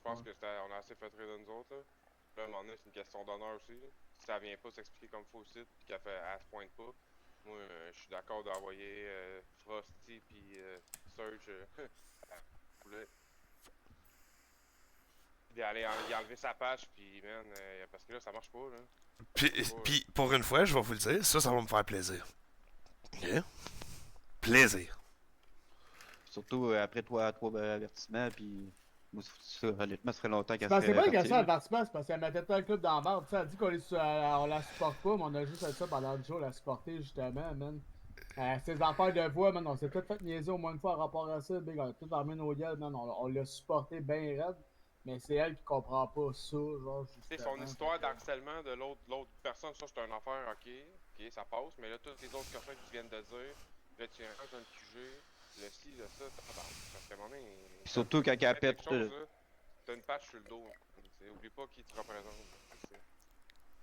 pense que on a assez fait rire de nous autres. Là, là à un moment donné, c'est une question d'honneur aussi. Là. Si ça vient pas s'expliquer comme faut aussi, puis qu'elle se pointe pas, moi, je suis d'accord d'envoyer Frosty puis Surge à la poulet. D'aller y enlever sa page, puis man, parce que là, ça marche pas, là. Puis, puis pour une fois, je vais vous le dire, ça va me faire plaisir. Ok? Plaisir. Surtout après trois avertissements, puis moi, honnêtement, ça ferait longtemps qu'elle C'est serait pas une partie. question d'avertissement, c'est parce qu'elle mettait tout le club dans la barre. Elle dit on la supporte pas, mais on a juste fait ça pendant le jour, la supporter justement, man. Ces affaires de voix, man, on s'est tout fait niaiser au moins une fois en rapport à ça. Big, on a tout fermé nos gueules, man. On l'a supporté bien raide, mais c'est elle qui comprend pas ça, genre, Tu sais, justement. son histoire d'harcèlement de l'autre personne, ça c'est une affaire, ok, ça passe, mais là, toutes les autres personnes qui viennent de dire, là, tu rentres dans le QG, le ci, le ça, parce qu'à un moment donné, Surtout quand elle pète. quelque chose, là, t'as une patch sur le dos. Oublie pas qui te représente.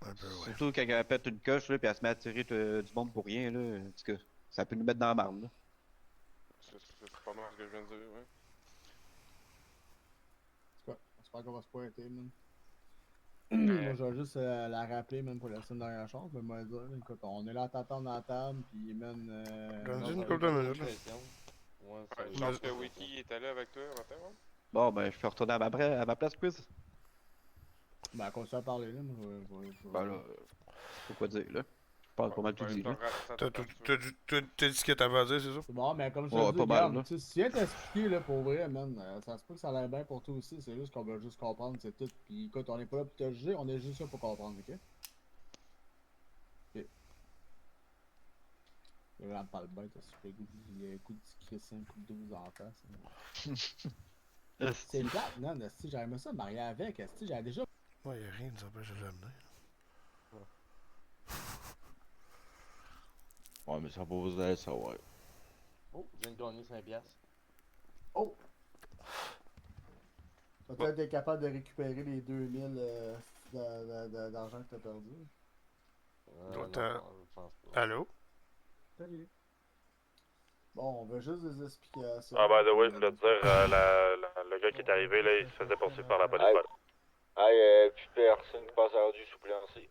Un peu, ouais. Surtout quand elle pète une coche, là, puis elle se met à tirer du monde pour rien, là. En tout cas, ça peut nous mettre dans la marde, là. C'est pas mal ce que je viens de dire, ouais. J'espère qu'on va se pointer, man. Moi, je vais juste la rappeler, man, pour la semaine dernière chance. Mais moi, dire, écoute, on est là à t'attendre dans la table, puis, man. Dans une couple de minutes, là. Ouais, je pense que Wiki était là avec toi matin, ouais. Bon, ben, je peux retourner à ma place, quiz. Ben, continue à parler, là. Ben là, faut quoi dire, là. Je parle pas mal tout dit, là. T'as dit ce que t'avais à dire, c'est ça? C'est bon, mais comme je te Ouais, dis, pas mal, regarde, là. tu sais, si tu viens t'expliquer, là, pour vrai, man, ça se peut que ça a l'air bien pour toi aussi. C'est juste qu'on veut juste comprendre, c'est tout. Puis, écoute, on est pas là pour te juger, on est juste là pour comprendre, ok? Ok. Le grand parle bien, t'as super goût, il y a un coup de Christian, un coup de 12 en face. Hein. C'est plate, non, si j'aurais aimé ça, me marier avec, si j'avais déjà. Ouais, y'a rien qui nous empêche de l'amener. Ouais, mais ça va vous aller savoir. Oh, je viens de gagner 5 piastres. Oh! Tu vas être capable de récupérer les 2000 d'argent que t'as perdu. Donc, Non, je pense pas. Allô? Salut. Bon, on veut juste des explications. Ah, by the way, je voulais te dire, le gars qui est arrivé, là, il se faisait poursuivre par la police. Hey, plus personne qui passe à l'heure du suppléancier.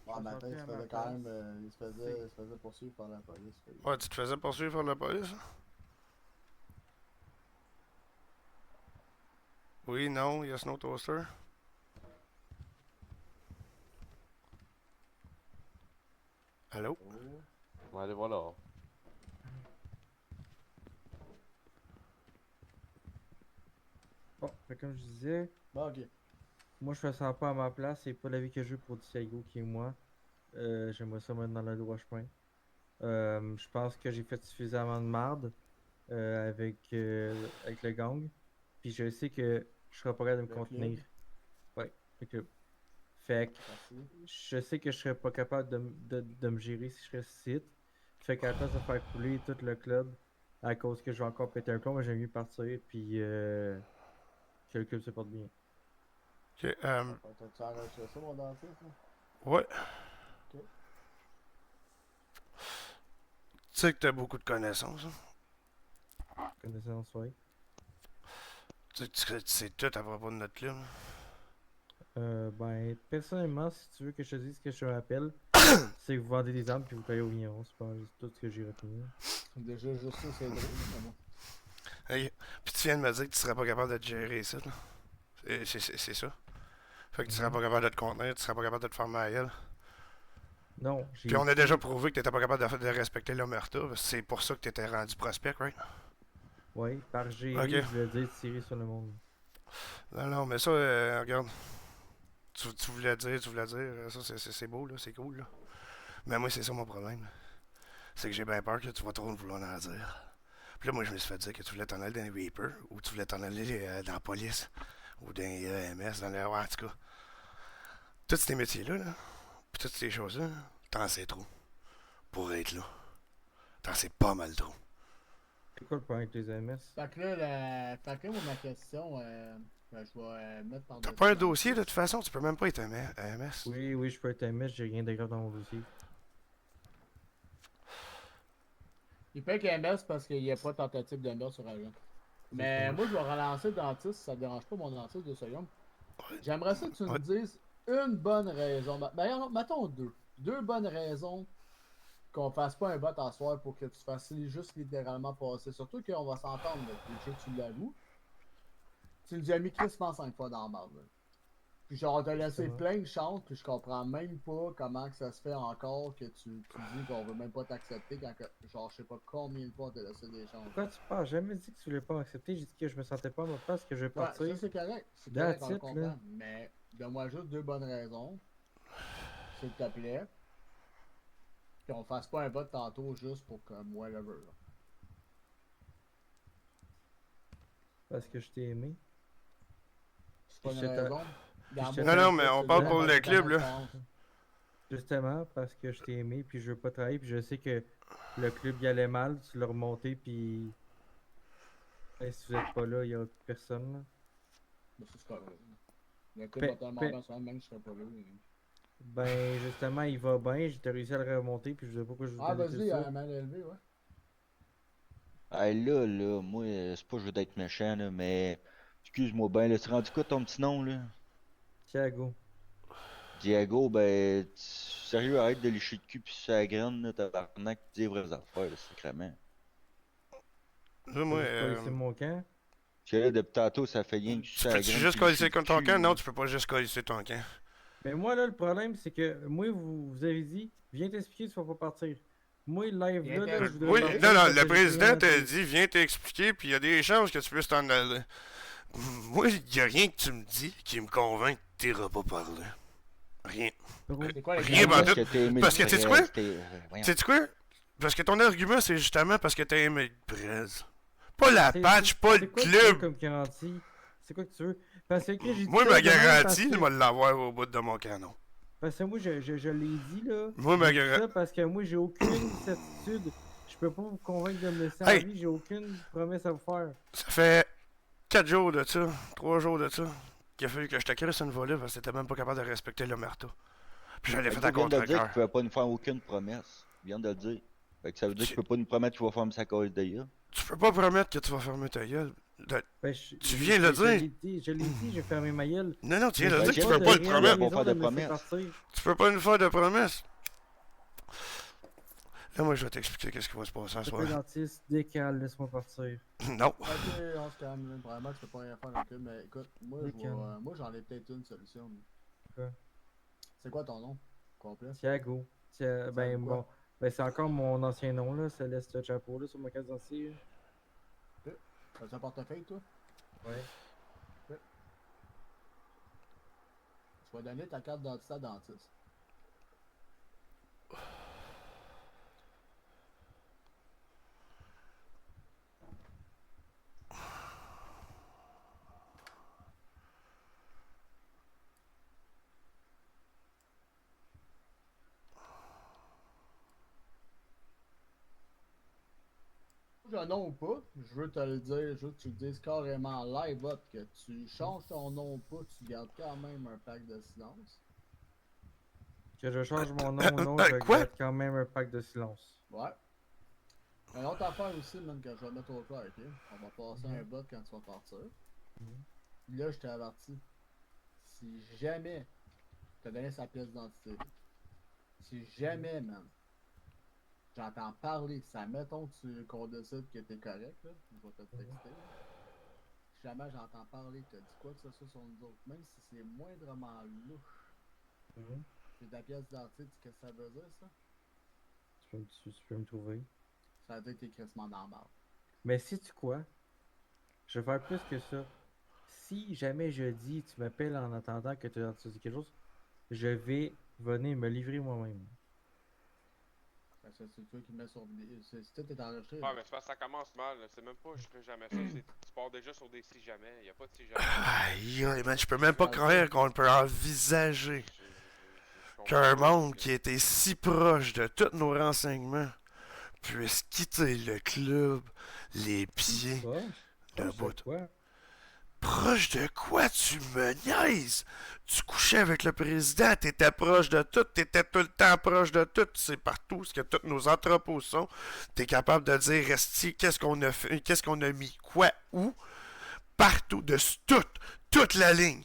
Ouais, mais attends, il se faisait quand même. Il se faisait poursuivre par la police. Ouais, tu te faisais poursuivre par la police? Oui, non, yes, no toaster. Allô? On va aller voir là. Bon, comme je disais, Bon, ok. moi je fais ça pas à ma place, c'est pas la vie que je veux pour Thiago qui est moi. J'aimerais ça mettre dans le droit chemin. Je pense que j'ai fait suffisamment de marde avec le gang. Puis je sais que je serai pas capable de me Le contenir. club. Ouais, le club. Fait que Merci. je sais que je serais pas capable de me gérer si je reste ici. Fait qu'à la place de faire couler tout le club à cause que je vais encore péter un plomb, moi j'aime mieux partir puis que le club se porte bien. Ok, T'as-tu enregistré ça, mon dentiste? Là? ouais. Ok. Tu sais que t'as beaucoup de connaissances, hein? Connaissance, ouais. Tu sais tout à propos de notre club. Ben, personnellement, si tu veux que je te dise ce que je m'appelle, c'est que vous vendez des armes puis vous payez au vigneron. C'est pas juste tout ce que j'ai retenu. Déjà, juste ça, c'est drôle. Mais bon. Hey, puis tu viens de me dire que tu serais pas capable de te gérer ça, là. C'est ça. Fait que tu serais pas capable de te contenir, tu serais pas capable de te fermer à elle. Non, j'ai. Puis on a déjà prouvé que t'étais pas capable de respecter l'omerta, parce que c'est pour ça que t'étais rendu prospect, right? Ouais, par gérer, Ok. je veux dire tirer sur le monde. Non, mais ça, regarde. Tu voulais dire, ça c'est beau, là, c'est cool, là. Mais moi, c'est ça mon problème. C'est que j'ai bien peur que tu vas trop vouloir en dire. Puis là, moi, je me suis fait dire que tu voulais t'en aller dans les Reaper, ou tu voulais t'en aller dans la police, ou dans les EMS, dans les... Ouais, en tout cas. Tous ces métiers-là, là, puis toutes ces choses-là, t'en sais trop. Pour être là. T'en sais pas mal trop. C'est quoi le problème avec les AMS? Fait que fait que là, moi, ma question, ben, je vais mettre par T'as pas un dossier, de toute façon, tu peux même pas être un AMS. Oui, je peux être AMS, j'ai rien de grave dans mon dossier. Il paye qu'un MS parce qu'il n'y a pas de tentative de meurtre sur agent. Mais moi, je vais relancer le dentiste, si ça te dérange pas mon dentiste 2 secondes. J'aimerais ça que tu me dises une bonne raison. Ben, mettons deux. Deux bonnes raisons qu'on fasse pas un bot à soir pour que tu fasses juste littéralement passer. Surtout qu'on va s'entendre, tu l'avoues. Tu nous as mis crissement 5 fois dans la barre. Puis genre, on t'a laissé plein de chances, puis je comprends même pas comment que ça se fait encore que tu dis qu'on veut même pas t'accepter quand que, genre, je sais pas combien de fois on t'a laissé des chances. Pourquoi tu parles? J'ai jamais dit que tu voulais pas accepter. J'ai dit que je me sentais pas à ma place, que je vais Ouais, partir. ça c'est correct. C'est correct, on le That's it, comprend. là. Mais donne-moi juste deux bonnes raisons, s'il te plaît. Qu'on fasse pas un vote tantôt juste pour comme whatever. Là. Parce que je t'ai aimé. C'est pas une Je te- raison. Dans je te- mon Non, mais cas, on c'est parle vraiment pour le club, comment là. tu penses. Justement, parce que je t'ai aimé, puis je veux pas travailler, puis je sais que le club y allait mal, tu l'as remonté, puis si vous êtes pas là, il y a personne. Là. Mais c'est correct. Le club Ben- va tellement ben- bien souvent, même si je serais pas là. Ben, justement, il va bien, j'ai réussi à le remonter, puis je sais pas pourquoi je vous Ah, donnais vas-y, il ça. a mal élevé, ouais. Hey, là, moi, c'est pas je veux être méchant, là, mais excuse-moi bien, là, tu rendu quoi ton petit nom, là? Thiago. Diago, ben, sérieux, arrête de lécher le cul pis sur la graine, là, tabarnak, dis les vraies affaires, là, sacrément. Là, moi, Je peux laisser mon camp. Parce que là, depuis tantôt, ça fait rien que tu sur la peux-tu graine. juste pis lécher coller le ton cul, camp? Non, là. tu peux pas juste coller ton camp. Mais moi, là, le problème, c'est que moi, vous avez dit, viens t'expliquer, tu vas pas partir. Moi, le live Viens là, je voudrais Oui, partir non, parce le que j'ai président rien t'a fait. dit, viens t'expliquer, puis il y a des chances que tu puisses t'en aller. Moi, il y a rien que tu me dis qui me convainc que t'iras pas parler. Rien. C'est quoi les Rien, gars? ben, Parce que t'as aimé parce le que, sais-tu presse, quoi? voyons. Sais-tu quoi? Parce que ton argument, c'est justement parce que t'as aimé le presse. Pas la patch, pas le C'est quoi que tu veux club. comme garantie? C'est quoi que tu veux? Parce que j'ai dit Moi, ça ma de même garantie, parce je que- vais l'avoir au bout de mon canon. Parce que moi, je l'ai dit, là. Moi, ma J'ai dit garantie. ça parce que moi, j'ai aucune certitude. Je peux pas vous convaincre de me laisser Hey! en vie. J'ai aucune promesse à vous faire. Ça fait 4 jours de ça, 3 jours de ça, qu'il a fallu que je te crisse une volée parce que t'étais même pas capable de respecter l'omerta. Puis j'en ai fait à Tu viens de dire qu'il contre-cœur. pouvait pas nous faire aucune promesse. Il vient de le dire. Fait que ça veut dire qu'il peut pas nous promettre qu'il va fermer sa colle d'ailleurs. Tu peux pas promettre que tu vas fermer ta gueule. Ben, Tu viens de le dire. Je l'ai dit, j'ai fermé ma gueule. Non, non, tu viens de Ben, dire que tu j'ai peux pas le de promettre. rien. Pas faire de me laisser promesses. partir. Tu peux pas nous faire de promesses. Là, moi, je vais t'expliquer qu'est-ce qui va se passer en Le soir. dentiste, décale, laisse-moi partir. Non. Ok, on se calme, là. Vraiment, tu peux pas rien faire dans le club, mais écoute, moi, moi j'en ai peut-être une solution. Quoi? C'est quoi ton nom complet? Thiago. Ben, quoi? bon. Ben, c'est encore mon ancien nom, là. Céleste Chapeau, là, sur ma carte d'identité. T'as un portefeuille, toi? Ouais. Tu vas donner ta carte d'identité à dentiste. Un nom ou pas, je veux te le dire, je veux que tu le dises carrément en live, bot, que tu changes ton nom ou pas, tu gardes quand même un pack de silence. Que je change mon nom ou non, je quoi? garde quand même un pack de silence. Ouais. Une autre affaire aussi, man, que je vais mettre au clair, ok? On va passer un bot quand tu vas partir. Là, je t'ai averti. Si jamais t'as donné sa pièce d'identité, si jamais, man, j'entends parler, ça mettons qu'on décide que t'es correct, là, je vais te texter. Si jamais j'entends parler, que t'as dit quoi que ce soit sur nous autres, même si c'est moindrement louche, c'est ta pièce d'identité, qu'est-ce que ça veut dire, ça? Tu peux me trouver. Ça veut dire que t'es crissement dans la barre. Mais sais-tu quoi? Je vais faire plus que ça. Si jamais je dis, tu m'appelles en attendant que tu as dit quelque chose, je vais venir me livrer moi-même. Parce que c'est toi qui me mets sur vidéo. Si tout est enregistré. Ouais, mais c'est parce que ça commence mal, là. C'est même pas, je ferai jamais ça. Tu pars déjà sur des si jamais. Y a pas de si jamais. Aïe, aïe, man, je peux même pas croire qu'on peut envisager qu'un monde qui était si proche de tous nos renseignements puisse quitter le club, les pieds, Quoi? le Je bout. sais quoi? Proche de quoi? Tu me niaises! Tu couchais avec le président, t'étais proche de tout, t'étais tout le temps proche de tout, tu sais partout ce que tous nos entrepôts sont. T'es capable de dire, Resti, qu'est-ce qu'on a fait, qu'est-ce qu'on a mis, quoi, où, partout, de toute la ligne.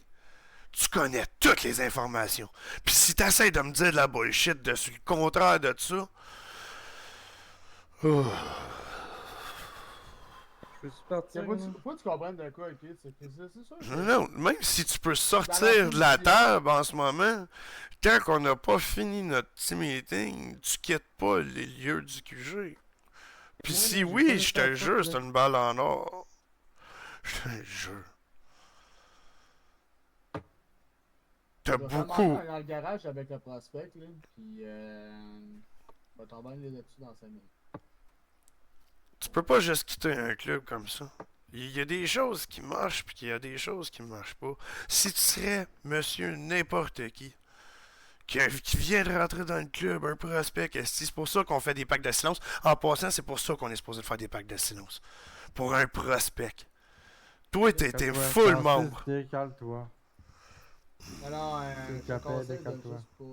Tu connais toutes les informations. Puis si t'essaies de me dire de la bullshit dessus le contraire de ça... Oh. Je suis parti. Faut que tu comprennes de quoi, ok? C'est ça. Non, même si tu peux sortir de la table en ce moment, tant qu'on n'a pas fini notre petit meeting, tu quittes pas les lieux du QG. Puis si oui, je te jure, c'est une balle en or. Je te jure. T'as beaucoup... Dans le garage avec le prospect, là, pis va t'en aller là-dessus dans 5 minutes. Tu peux pas juste quitter un club comme ça. Il y a des choses qui marchent, puis il y a des choses qui marchent pas. Si tu serais monsieur n'importe qui vient de rentrer dans le club, un prospect, c'est pour ça qu'on fait des packs de silence. En passant, c'est pour ça qu'on est supposé faire des packs de silence. Pour un prospect. Toi, t'es full membre. Décale-toi. Alors, je te conseille de décale-toi. juste pas...